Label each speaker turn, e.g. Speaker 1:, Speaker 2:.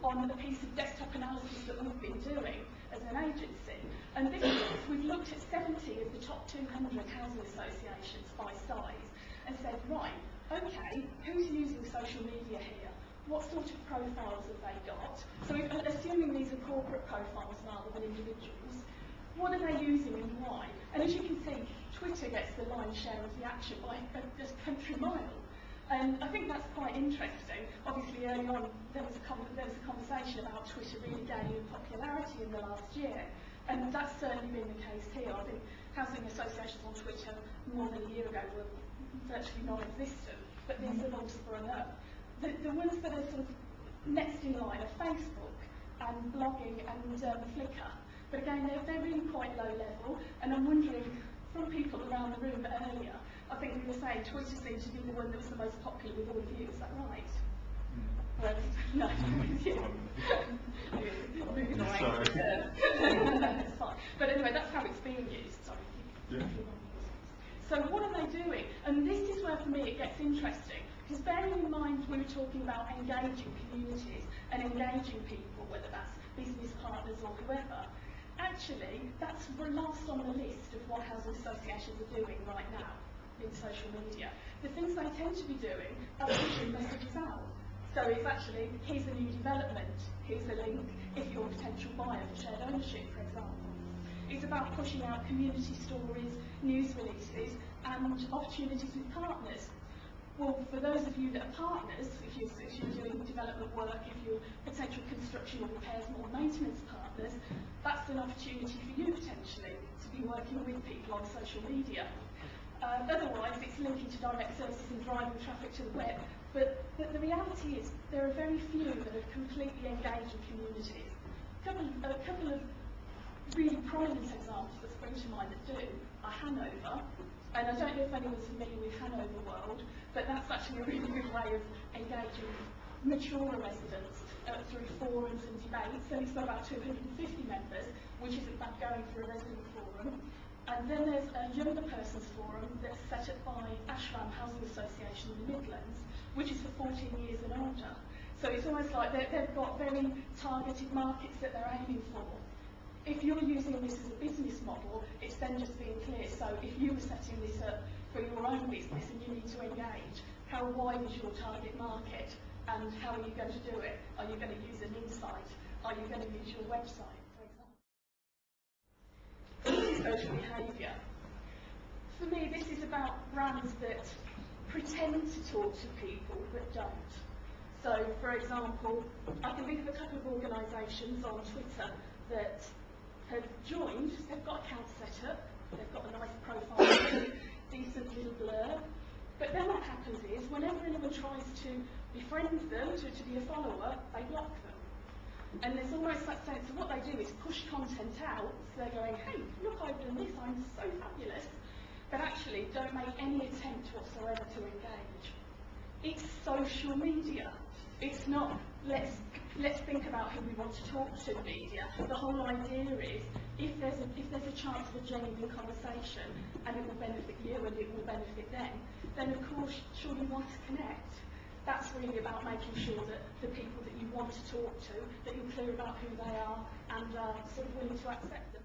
Speaker 1: on a piece of desktop analysis that we've been doing as an agency. And this is, we've looked at 70 of the top 200 housing associations by size and said, right, okay, who's using social media here? What sort of profiles have they got? So assuming these are corporate profiles rather than individuals, what are they using and why? And as you can see, Twitter gets the lion's share of the action by just a country mile. And I think that's quite interesting. Obviously, early on, there was a conversation about Twitter really gaining popularity in the last year. And that's certainly been the case here. I think housing associations on Twitter more than a year ago were virtually non-existent, but these have all sprung up. The ones that are sort of next in line are Facebook and blogging and Flickr. But again, they're really quite low level, and I'm wondering, from people around the room earlier, I think we were saying Twitter seemed to be the one that was the most popular with all of you, is that right? Well, no, with you. Moving away. That's fine. But anyway, that's how it's being used. Sorry. Yeah. So what are they doing? And this is where, for me, it gets interesting. Because bearing in mind we were talking about engaging communities and engaging people, whether that's business partners or whoever, actually that's last on the list of what housing associations are doing right now in social media. The things they tend to be doing are pushing messages out. So it's actually, here's a new development, here's a link if you're a potential buyer for shared ownership, for example. It's about pushing out community stories, news releases, and opportunities with partners. Well, for those of you that are partners, if you're doing development work, if you're potential construction or repairs or maintenance partners, that's an opportunity for you potentially to be working with people on social media. Otherwise, it's linking to direct services and driving traffic to the web. But the reality is there are very few that are completely engaged in communities. A couple of really prominent examples that spring to mind that do are Hanover. And I don't know if anyone's familiar with Hanover World, but that's actually a really good way of engaging mature residents through forums and debates. And it's got about 250 members, which isn't bad going for a resident forum. And then there's a younger person's forum that's set up by Ashram Housing Association in the Midlands, which is for 14 years and older. So it's almost like they've got very targeted markets that they're aiming for. If you're using this as a business model, it's then just being clear. So if you were setting this up for your own business and you need to engage, how wide is your target market and how are you going to do it? Are you going to use an insight? Are you going to use your website, for example? This is social behaviour. For me, this is about brands that pretend to talk to people but don't. So, for example, I can think of a couple of organisations on Twitter that have joined, they've got accounts set up, they've got a nice profile, decent little blurb, but then what happens is, whenever anyone tries to befriend them, to be a follower, they block them. And there's almost that sense of what they do is push content out, so they're going, hey, look, I've done this, I'm so fabulous, but actually don't make any attempt whatsoever to engage. It's social media. It's not, let's think about who we want to talk to media. The whole idea is, if there's a chance of a genuine conversation and it will benefit you and it will benefit them, then of course sure you want to connect. That's really about making sure that the people that you want to talk to, that you're clear about who they are and are sort of willing to accept them.